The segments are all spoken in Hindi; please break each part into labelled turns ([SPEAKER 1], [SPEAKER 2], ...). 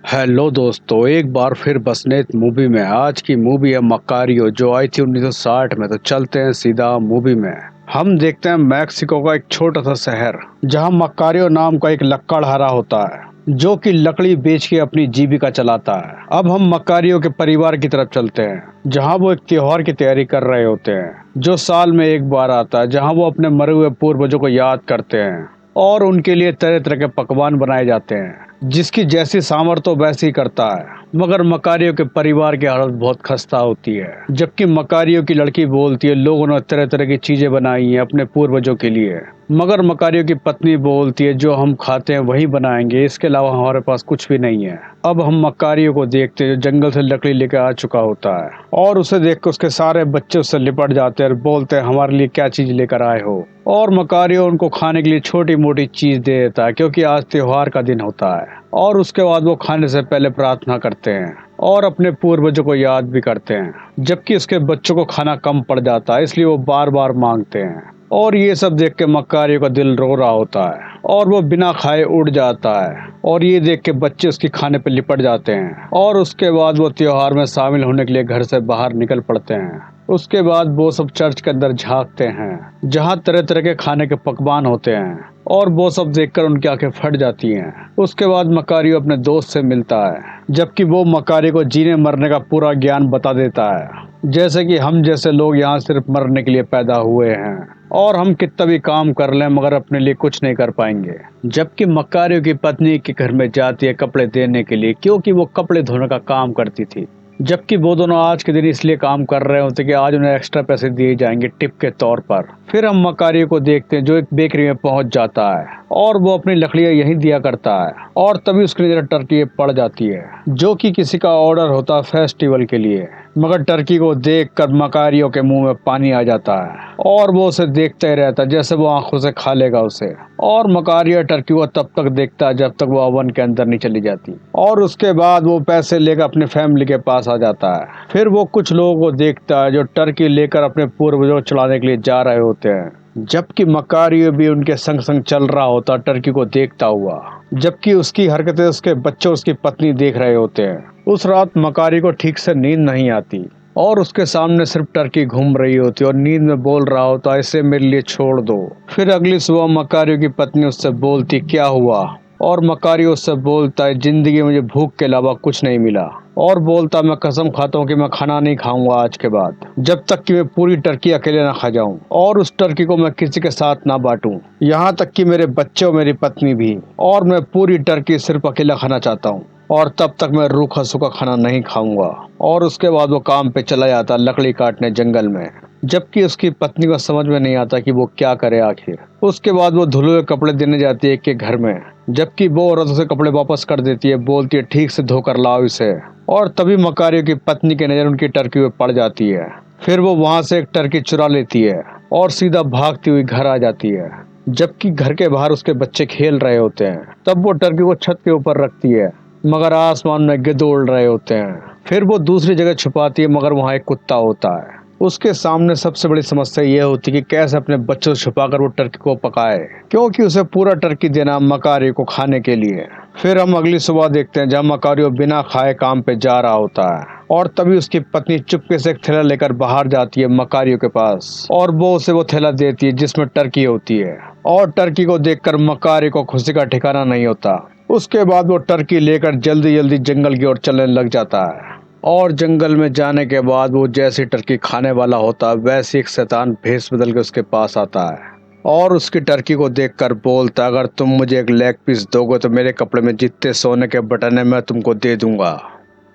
[SPEAKER 1] हेलो दोस्तों, एक बार फिर बसनेत मूवी में। आज की मूवी है मकारियो, जो आई थी 1960 में। तो चलते हैं सीधा मूवी में। हम देखते हैं मैक्सिको का एक छोटा सा शहर, जहां मकारियो नाम का एक लकड़हारा होता है, जो कि लकड़ी बेच के अपनी जीविका चलाता है। अब हम मकारियो के परिवार की तरफ चलते हैं, जहां वो एक त्योहार की तैयारी कर रहे होते हैं, जो साल में एक बार आता है, जहां वो अपने मरे हुए पूर्वजों को याद करते हैं और उनके लिए तरह तरह के पकवान बनाए जाते हैं। जिसकी जैसी सामर्थ्य वैसी ही करता है। मगर मकारियो के परिवार की हालत बहुत खस्ता होती है। जबकि मकारियो की लड़की बोलती है, लोगों ने तरह तरह की चीजें बनाई हैं अपने पूर्वजों के लिए। मगर मकारियो की पत्नी बोलती है, जो हम खाते हैं वही बनाएंगे, इसके अलावा हमारे पास कुछ भी नहीं है। अब हम मकारियो को देखते हैं, जो जंगल से लकड़ी लेकर आ चुका होता है, और उसे देख कर उसके सारे बच्चे उससे लिपट जाते हैं और बोलते हैं, हमारे लिए क्या चीज लेकर आए हो। और मकारियो उनको खाने के लिए छोटी मोटी चीज दे देता है, क्योंकि आज त्योहार का दिन होता है। और उसके बाद वो खाने से पहले प्रार्थना करते हैं और अपने पूर्वजों को याद भी करते हैं। जबकि उसके बच्चों को खाना कम पड़ जाता है, इसलिए वो बार बार मांगते हैं। और ये सब देख के मकारियो का दिल रो रहा होता है और वो बिना खाए उड़ जाता है। और ये देख के बच्चे उसकी खाने पे लिपट जाते हैं। और उसके बाद वो त्योहार में शामिल होने के लिए घर से बाहर निकल पड़ते हैं। उसके बाद वो सब चर्च के अंदर झांकते हैं, जहाँ तरह तरह के खाने के पकवान होते हैं। और वो सब देखकर उनकी आंखें फट जाती हैं। उसके बाद मकारियो अपने दोस्त से मिलता है, जबकि वो मकारियो को जीने मरने का पूरा ज्ञान बता देता है। जैसे कि हम जैसे लोग यहाँ सिर्फ मरने के लिए पैदा हुए हैं, और हम कितना भी काम कर लें मगर अपने लिए कुछ नहीं कर पाएंगे। जबकि मकारियो की पत्नी के घर में जाती है कपड़े देने के लिए, क्योंकि वो कपड़े धोने का काम करती थी। जबकि वो दोनों आज के दिन इसलिए काम कर रहे होते कि आज उन्हें एक्स्ट्रा पैसे दिए जाएंगे टिप के तौर पर। फिर हम मकारियो को देखते हैं, जो एक बेकरी में पहुंच जाता है और वो अपनी लकड़ियां यहीं दिया करता है। और तभी उसकी नजर टर्की पे पड़ जाती है, जो कि किसी का ऑर्डर होता है फेस्टिवल के लिए। मगर टर्की को देखकर मकारियो के मुंह में पानी आ जाता है और वो उसे देखता ही रहता है, जैसे वो आंखों से खा लेगा उसे। और मकारियो टर्की को तब तक देखता है जब तक वो ओवन के अंदर नहीं चली जाती। और उसके बाद वो पैसे लेकर अपने फैमिली के पास आ जाता है। फिर वो कुछ लोगों को देखता है, जो टर्की लेकर अपने पूर्वजों को चलाने के लिए जा रहे होते हैं। जबकि मकारियो भी उनके संग संग चल रहा होता, टर्की को देखता हुआ। जबकि उसकी हरकतें उसके बच्चे और उसकी पत्नी देख रहे होते हैं। उस रात मकारियो को ठीक से नींद नहीं आती और उसके सामने सिर्फ टर्की घूम रही होती और नींद में बोल रहा होता, इसे मेरे लिए छोड़ दो। फिर अगली सुबह मकारियो की पत्नी उससे बोलती, क्या हुआ। और मकारियो उससे बोलता है, जिंदगी में मुझे भूख के अलावा कुछ नहीं मिला। और बोलता, मैं कसम खाता हूँ कि मैं खाना नहीं खाऊंगा आज के बाद, जब तक कि मैं पूरी टर्की अकेले ना खा जाऊं, और उस टर्की को मैं किसी के साथ ना बांटूं, यहाँ तक कि मेरे बच्चे और मेरी पत्नी भी। और मैं पूरी टर्की सिर्फ अकेला खाना चाहता हूँ, और तब तक मैं रूखा सूखा खाना नहीं खाऊंगा। और उसके बाद वो काम पे चला जाता लकड़ी काटने जंगल में। जबकि उसकी पत्नी को समझ में नहीं आता कि वो क्या करे आखिर। उसके बाद वो धुले हुए कपड़े देने जाती है एक के घर में, जबकि वो औरत उसे कपड़े वापस कर देती है, बोलती है, ठीक से धोकर लाओ इसे। और तभी मकारियो की पत्नी की नजर उनकी टर्की पे पड़ जाती है। फिर वो वहां से एक टर्की चुरा लेती है और सीधा भागती हुई घर आ जाती है। जबकि घर के बाहर उसके बच्चे खेल रहे होते हैं। तब वो टर्की को छत के ऊपर रखती है, मगर आसमान में गिद्ध उड़ रहे होते हैं। फिर वो दूसरी जगह छुपाती है, मगर वहाँ एक कुत्ता होता है। उसके सामने सबसे बड़ी समस्या ये होती है कि कैसे अपने बच्चों से छुपाकर वो टर्की को पकाए, क्योंकि उसे पूरा टर्की देना मकारियो को खाने के लिए। फिर हम अगली सुबह देखते हैं, जहाँ मकारियो बिना खाए काम पे जा रहा होता है। और तभी उसकी पत्नी चुपके से एक थैला लेकर बाहर जाती है मकारियो के पास, और वो उसे वो थैला देती है जिसमें टर्की होती है। और टर्की को देखकर मकारियो को खुशी का ठिकाना नहीं होता। उसके बाद वो टर्की लेकर जल्दी जल्दी जंगल की ओर चलने लग जाता है। और जंगल में जाने के बाद वो जैसी टर्की खाने वाला होता है, वैसी एक शैतान भेष बदल के उसके पास आता है और उसकी टर्की को देखकर बोलता, अगर तुम मुझे एक लेग पीस दोगे तो मेरे कपड़े में जितने सोने के बटन है मैं तुमको दे दूंगा।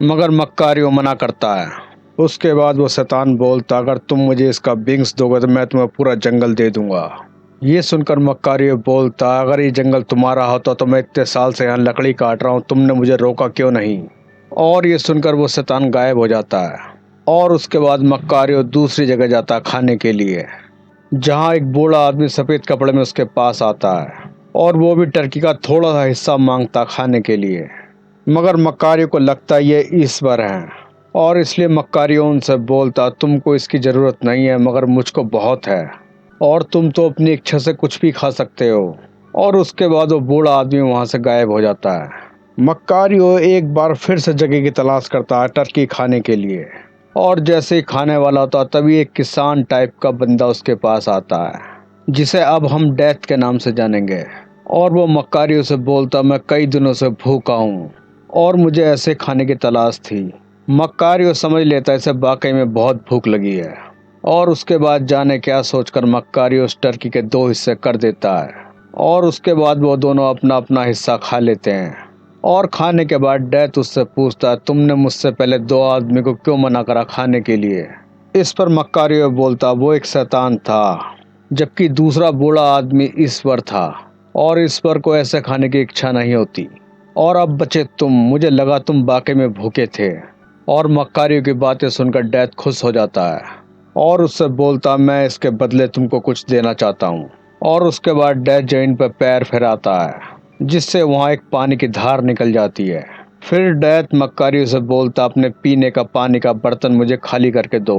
[SPEAKER 1] मगर मकारियो मना करता है। उसके बाद वो शैतान बोलता, अगर तुम मुझे इसका विंग्स दोगे तो मैं तुम्हें पूरा जंगल दे दूंगा। ये सुनकर मकारियो बोलता, अगर ये जंगल तुम्हारा होता तो मैं इतने साल से यहाँ लकड़ी काट रहा हूँ, तुमने मुझे रोका क्यों नहीं। और ये सुनकर वो शैतान गायब हो जाता है। और उसके बाद मकारियो दूसरी जगह जाता है खाने के लिए, जहाँ एक बूढ़ा आदमी सफेद कपड़े में उसके पास आता है और वो भी टर्की का थोड़ा सा हिस्सा मांगता खाने के लिए। मगर मकारियो को लगता है ये ईश्वर हैं, और इसलिए मकारियो उनसे बोलता, तुमको इसकी जरूरत नहीं है मगर मुझको बहुत है, और तुम तो अपनी इच्छा से कुछ भी खा सकते हो। और उसके बाद वो बूढ़ा आदमी वहां से गायब हो जाता है। मक्कारियो एक बार फिर से जगह की तलाश करता है टर्की खाने के लिए। और जैसे ही खाने वाला होता है तभी एक किसान टाइप का बंदा उसके पास आता है, जिसे अब हम डेथ के नाम से जानेंगे। और वो मक्कारियो से बोलता, मैं कई दिनों से भूखा हूँ और मुझे ऐसे खाने की तलाश थी। मक्कारियो समझ लेता है इसे वाकई में बहुत भूख लगी है। और उसके बाद जाने क्या सोचकर मक्कारियो उस टर्की के दो हिस्से कर देता है। और उसके बाद वो दोनों अपना अपना हिस्सा खा लेते हैं। और खाने के बाद डेथ उससे पूछता है, तुमने मुझसे पहले दो आदमी को क्यों मना करा खाने के लिए। इस पर मक्कारियो बोलता, वो एक शैतान था, जबकि दूसरा बूढ़ा आदमी ईश्वर था, और ईश्वर को ऐसे खाने की इच्छा नहीं होती। और अब बचे तुम, मुझे लगा तुम वाकई में भूखे थे। और मक्कारियो की बातें सुनकर डेथ खुश हो जाता है और उससे बोलता, मैं इसके बदले तुमको कुछ देना चाहता हूँ। और उसके बाद डेथ जमीन पर पैर फैलाता है, जिससे वहाँ एक पानी की धार निकल जाती है। फिर डेथ मक्कारियो से बोलता, अपने पीने का पानी का बर्तन मुझे खाली करके दो।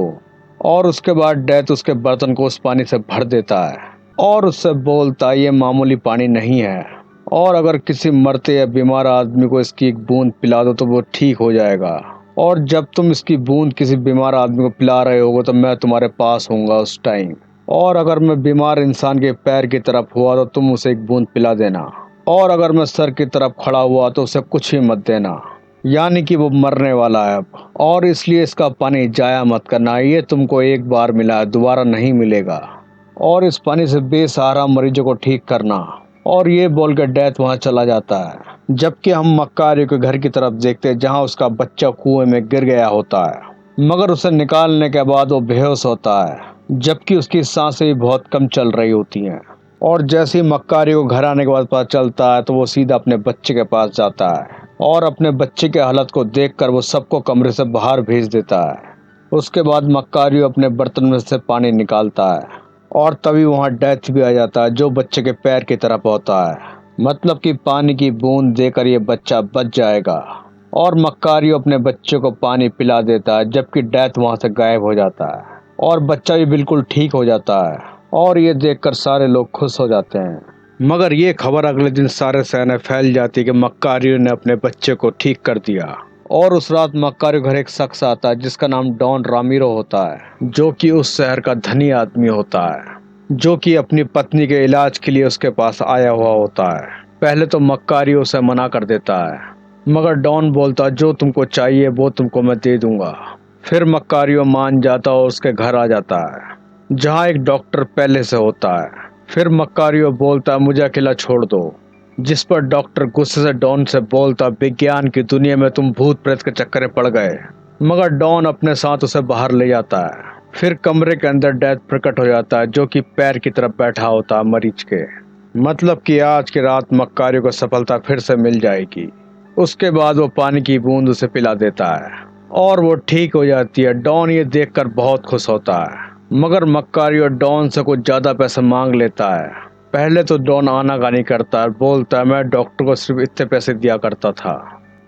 [SPEAKER 1] और उसके बाद डेथ उसके बर्तन को उस पानी से भर देता है और उससे बोलता, ये मामूली पानी नहीं है, और अगर किसी मरते या बीमार आदमी को इसकी एक बूंद पिला दो तो वो ठीक हो जाएगा। और जब तुम इसकी बूंद किसी बीमार आदमी को पिला रहे होगे तो मैं तुम्हारे पास होऊंगा उस टाइम। और अगर मैं बीमार इंसान के पैर की तरफ हुआ तो तुम उसे एक बूंद पिला देना। और अगर मैं सर की तरफ खड़ा हुआ तो उसे कुछ ही मत देना, यानी कि वो मरने वाला है अब। और इसलिए इसका पानी जाया मत करना, ये तुमको एक बार मिला है, दोबारा नहीं मिलेगा। और इस पानी से बेसहारा मरीजों को ठीक करना। और ये बोलकर डेथ वहां चला जाता है। जबकि हम मक्कारियो के घर की तरफ देखते हैं, जहां उसका बच्चा कुएं में गिर गया होता है, मगर उसे निकालने के बाद वो बेहोश होता है, जबकि उसकी सांसें भी बहुत कम चल रही होती हैं। और जैसे ही मक्कारियो को घर आने के बाद पता चलता है तो वो सीधा अपने बच्चे के पास जाता है और अपने बच्चे के हालत को देखकर वो सबको कमरे से बाहर भेज देता है। उसके बाद मक्कारियो अपने बर्तन में से पानी निकालता है और तभी वहां डेथ भी आ जाता है, जो बच्चे के पैर की तरफ होता है। मतलब कि पानी की बूंद देकर ये बच्चा बच जाएगा। और मक्कारियो अपने बच्चे को पानी पिला देता है, जबकि डेथ वहां से गायब हो जाता है और बच्चा भी बिल्कुल ठीक हो जाता है। और ये देखकर सारे लोग खुश हो जाते हैं। मगर ये खबर अगले दिन सारे शहर में फैल जाती है कि मक्कारियो ने अपने बच्चे को ठीक कर दिया। और उस रात मक्कारियो घर एक शख्स आता है जिसका नाम डॉन रामीरो होता है, जो कि उस शहर का धनी आदमी होता है, जो कि अपनी पत्नी के इलाज के लिए उसके पास आया हुआ होता है। पहले तो मक्कारियो उसे मना कर देता है, मगर डॉन बोलता, जो तुमको चाहिए वो तुमको मैं दे दूंगा। फिर मक्कारियो मान जाता और उसके घर आ जाता है, जहाँ एक डॉक्टर पहले से होता है। फिर मक्कारियो बोलता, मुझे अकेला छोड़ दो। जिस पर डॉक्टर गुस्से से डॉन से बोलता, विज्ञान की दुनिया में तुम भूत प्रेत के चक्कर में पड़ गए। मगर डॉन अपने साथ उसे बाहर ले जाता है। फिर कमरे के अंदर डेथ प्रकट हो जाता है, जो कि पैर की तरफ बैठा होता है मरीज के। मतलब कि आज की रात मक्कारियो को सफलता फिर से मिल जाएगी। उसके बाद वो पानी की बूंद उसे पिला देता है और वो ठीक हो जाती है। डॉन ये देखकर बहुत खुश होता है, मगर मक्कारियो डॉन से कुछ ज्यादा पैसे मांग लेता है। पहले तो डॉन आनाकानी करता है, बोलता है, मैं डॉक्टर को सिर्फ इतने पैसे दिया करता था।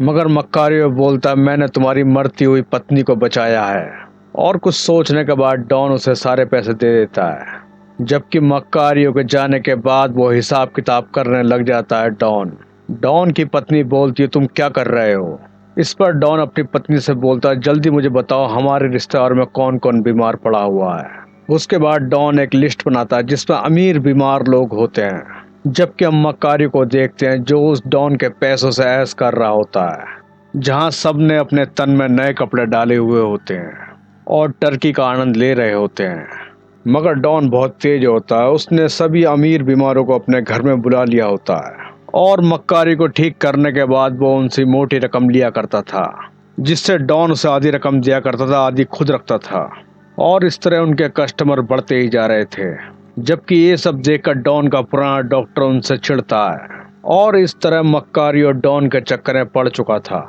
[SPEAKER 1] मगर मक्कारियो बोलता है, मैंने तुम्हारी मरती हुई पत्नी को बचाया है। और कुछ सोचने के बाद डॉन उसे सारे पैसे दे देता है। जबकि मक्कारियो के जाने के बाद वो हिसाब किताब करने लग जाता है। डॉन डॉन की पत्नी बोलती है, तुम क्या कर रहे हो। इस पर डॉन अपनी पत्नी से बोलता है, जल्दी मुझे बताओ हमारे रिश्तेदार में कौन कौन बीमार पड़ा हुआ है। उसके बाद डॉन एक लिस्ट बनाता है जिसमें अमीर बीमार लोग होते हैं। जबकि हम मक्कारियो को देखते हैं, जो उस डॉन के पैसों से ऐश कर रहा होता है, जहां सब ने अपने तन में नए कपड़े डाले हुए होते हैं और टर्की का आनंद ले रहे होते हैं। मगर डॉन बहुत तेज होता है, उसने सभी अमीर बीमारों को अपने घर में बुला लिया होता है और मक्कारियो को ठीक करने के बाद वो उनसे मोटी रकम लिया करता था, जिससे डॉन उसे आधी रकम दिया करता था, आधी खुद रखता था। और इस तरह उनके कस्टमर बढ़ते ही जा रहे थे। जबकि ये सब देखकर डॉन का पुराना डॉक्टर उनसे चिढ़ता है और इस तरह मक्कारियो डॉन के चक्कर में पड़ चुका था,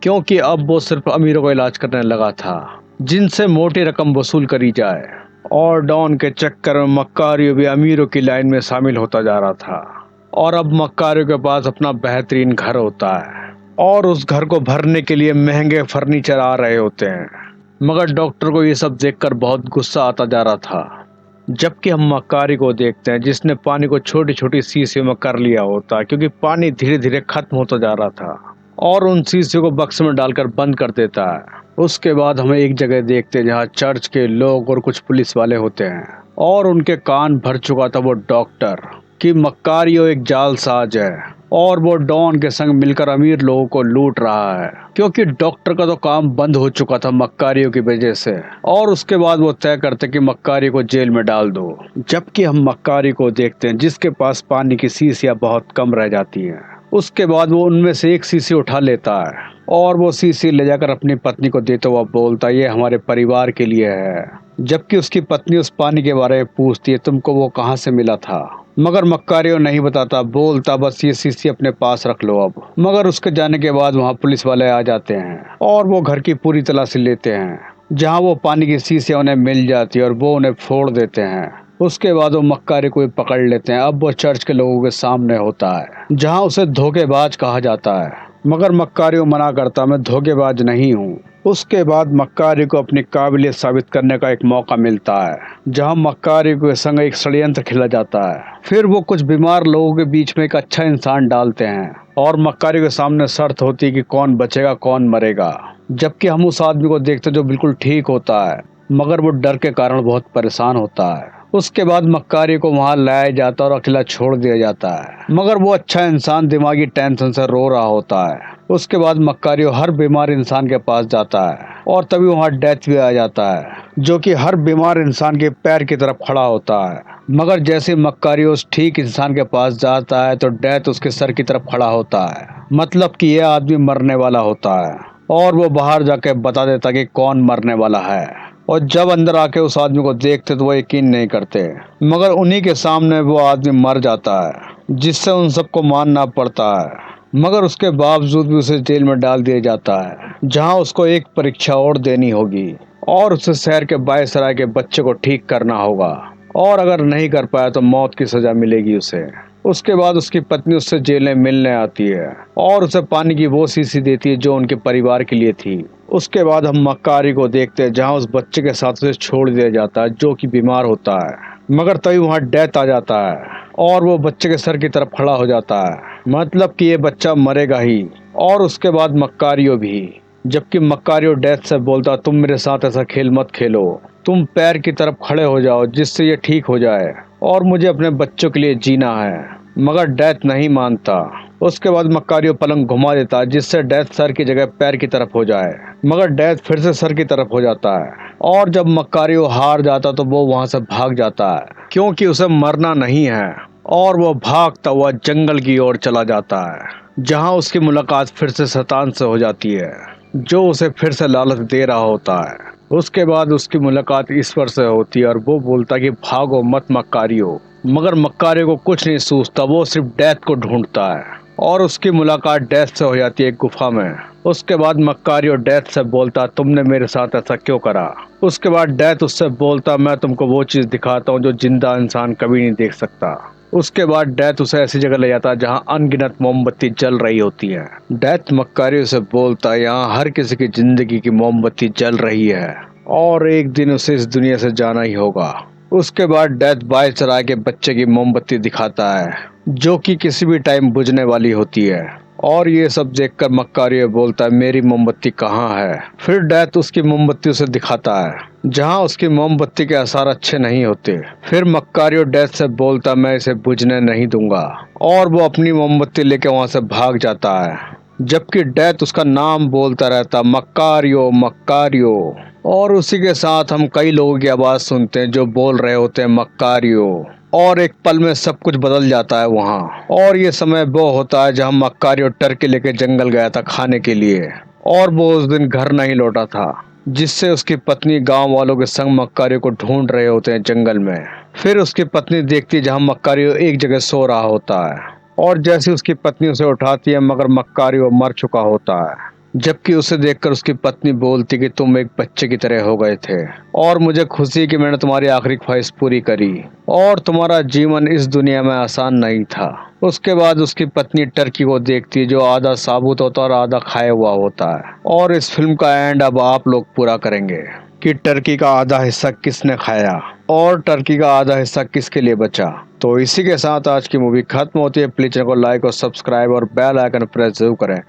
[SPEAKER 1] क्योंकि अब वो सिर्फ अमीरों का इलाज करने लगा था, जिनसे मोटी रकम वसूल करी जाए। और डॉन के चक्कर में मक्कारियो भी अमीरों की लाइन में शामिल होता जा रहा था। और अब मक्कारियो के पास अपना बेहतरीन घर होता है और उस घर को भरने के लिए महंगे फर्नीचर आ रहे होते हैं। मगर डॉक्टर को ये सब देखकर बहुत गुस्सा आता जा रहा था। जबकि हम मक्कारी को देखते हैं, जिसने पानी को छोटी छोटी शीशियों में कर लिया होता है, क्योंकि पानी धीरे धीरे खत्म होता जा रहा था। और उन शीशे को बक्से में डालकर बंद कर देता है। उसके बाद हमें एक जगह देखते हैं जहाँ चर्च के लोग और कुछ पुलिस वाले होते हैं और उनके कान भर चुका था वो डॉक्टर कि मक्कारियो एक जालसाज है और वो डॉन के संग मिलकर अमीर लोगों को लूट रहा है, क्योंकि डॉक्टर का तो काम बंद हो चुका था मक्कारियो की वजह से। और उसके बाद वो तय करते कि मक्कारियो को जेल में डाल दो, जबकि हम मक्कारियो को देखते हैं जिसके पास पानी की शीशियां बहुत कम रह जाती हैं। उसके बाद वो उनमें से एक शीशी उठा लेता है और वो शीशी ले जाकर अपनी पत्नी को देते हुआ बोलता है ये हमारे परिवार के लिए है, जबकि उसकी पत्नी उस पानी के बारे में पूछती है तुमको वो कहाँ से मिला था, मगर मक्कारियो नहीं बताता, बोलता बस ये शीशी अपने पास रख लो अब। मगर उसके जाने के बाद वहाँ पुलिस वाले आ जाते हैं और वो घर की पूरी तलाशी लेते हैं, जहाँ वो पानी की शीशियां उन्हें मिल जाती है और वो उन्हें फोड़ देते हैं। उसके बाद वो मक्कारियो को भी पकड़ लेते हैं। अब वो चर्च के लोगों के सामने होता है, जहाँ उसे धोखेबाज कहा जाता है, मगर मक्कारियो मना करता, मैं धोखेबाज नहीं हूँ। उसके बाद मक्कारियो को अपनी काबिलियत साबित करने का एक मौका मिलता है, जहां मक्कारियो के संग एक षड्यंत्र खेला जाता है। फिर वो कुछ बीमार लोगों के बीच में एक अच्छा इंसान डालते हैं और मक्कारियो के सामने शर्त होती है कि कौन बचेगा कौन मरेगा, जबकि हम उस आदमी को देखते जो बिल्कुल ठीक होता है, मगर वो डर के कारण बहुत परेशान होता है। उसके बाद मक्कारियो को वहां लाया जाता है और अकेला छोड़ दिया जाता है, मगर वो अच्छा इंसान दिमागी टेंशन से रो रहा होता है। उसके बाद मक्कारियो हर बीमार इंसान के पास जाता है और तभी वहाँ डेथ भी आ जाता है, जो कि हर बीमार इंसान के पैर की तरफ खड़ा होता है। मगर जैसे मक्कारियो उस ठीक इंसान के पास जाता है तो डेथ उसके सर की तरफ खड़ा होता है, मतलब कि यह आदमी मरने वाला होता है और वो बाहर जाके बता देता कि कौन मरने वाला है। और जब अंदर आके उस आदमी को देखते तो वो यकीन नहीं करते, मगर उन्हीं के सामने वो आदमी मर जाता है, जिससे उन सबको मानना पड़ता है। मगर उसके बावजूद भी उसे जेल में डाल दिया जाता है, जहां उसको एक परीक्षा और देनी होगी और उसे शहर के बायसराय के बच्चे को ठीक करना होगा, और अगर नहीं कर पाया तो मौत की सजा मिलेगी उसे। उसके बाद उसकी पत्नी उससे जेल में मिलने आती है और उसे पानी की वो शीशी देती है जो उनके परिवार के लिए थी। उसके बाद हम मक्कारियो को देखते हैं जहां उस बच्चे के साथ उसे छोड़ दिया जाता है जो कि बीमार होता है, मगर तभी वहां डेथ आ जाता है और वो बच्चे के सर की तरफ खड़ा हो जाता है, मतलब कि ये बच्चा मरेगा ही। और उसके बाद मक्कारियो भी, जबकि मक्कारियो डेथ से बोलता तुम मेरे साथ ऐसा खेल मत खेलो, तुम पैर की तरफ खड़े हो जाओ जिससे ये ठीक हो जाए और मुझे अपने बच्चों के लिए जीना है। मगर डेथ नहीं मानता। उसके बाद मक्कारियो पलंग घुमा देता है जिससे डेथ सर की जगह पैर की तरफ हो जाए, मगर डेथ फिर से सर की तरफ हो जाता है। और जब मक्कारियो हार जाता तो वो वहां से भाग जाता है, क्योंकि उसे मरना नहीं है, और वो भागता हुआ जंगल की ओर चला जाता है, जहां उसकी मुलाकात फिर से शैतान से हो जाती है, जो उसे फिर से लालच दे रहा होता है। उसके बाद उसकी मुलाकात ईश्वर से होती है और वो बोलता कि भागो मत मक्कारियो, मगर मक्कारियो को कुछ नहीं सूझता, वो सिर्फ डेथ को ढूंढता है और उसकी मुलाकात डेथ से हो जाती है एक गुफा में। उसके बाद मक्कारियो डेथ से बोलता तुमने मेरे साथ ऐसा क्यों करा। उसके बाद डेथ उससे बोलता मैं तुमको वो चीज दिखाता हूँ जो जिंदा इंसान कभी नहीं देख सकता। उसके बाद डेथ उसे ऐसी जगह ले जाता है जहाँ अनगिनत मोमबत्ती जल रही होती है। डेथ मक्कारियो से बोलता है यहाँ हर किसी की जिंदगी की मोमबत्ती जल रही है और एक दिन उसे इस दुनिया से जाना ही होगा। उसके बाद डेथ बायसराय के बच्चे की मोमबत्ती दिखाता है जो कि किसी भी टाइम बुझने वाली होती है, और ये सब देखकर मक्कारियो बोलता है मेरी मोमबत्ती कहाँ है। फिर डेथ उसकी मोमबत्ती उसे दिखाता है जहाँ उसकी मोमबत्ती के आसार अच्छे नहीं होते। फिर मक्कारियो डेथ से बोलता मैं इसे बुझने नहीं दूंगा, और वो अपनी मोमबत्ती लेके वहां से भाग जाता है, जबकि डेथ उसका नाम बोलता रहता मक्कारियो मक्कारियो। और उसी के साथ हम कई लोगों की आवाज सुनते हैं जो बोल रहे होते हैं मक्कारियो, और एक पल में सब कुछ बदल जाता है वहाँ। और ये समय वो होता है जहाँ मक्कारियो टर्की लेके जंगल गया था खाने के लिए, और वो उस दिन घर नहीं लौटा था, जिससे उसकी पत्नी गांव वालों के संग मक्कारियो को ढूंढ रहे होते हैं जंगल में। फिर उसकी पत्नी देखती है जहाँ मक्कारियो एक जगह सो रहा होता है, और जैसे उसकी पत्नी उसे उठाती है मगर मक्कारियो मर चुका होता है, जबकि उसे देखकर उसकी पत्नी बोलती कि तुम एक बच्चे की तरह हो गए थे और मुझे खुशी कि मैंने तुम्हारी आखिरी ख्वाहिश पूरी करी, और तुम्हारा जीवन इस दुनिया में आसान नहीं था। उसके बाद उसकी पत्नी टर्की को देखती है जो आधा साबुत होता है और आधा खाया हुआ होता है, और इस फिल्म का एंड अब आप लोग पूरा करेंगे कि टर्की का आधा हिस्सा किसने खाया और टर्की का आधा हिस्सा किसके लिए बचा। तो इसी के साथ आज की मूवी खत्म होती है। प्लीज चैनल को लाइक और सब्सक्राइब और बेल आइकन प्रेस जरूर करें।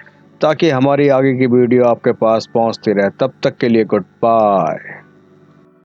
[SPEAKER 1] ताकि हमारी आगे की वीडियो आपके पास पहुंचती रहे। तब तक के लिए गुड बाय।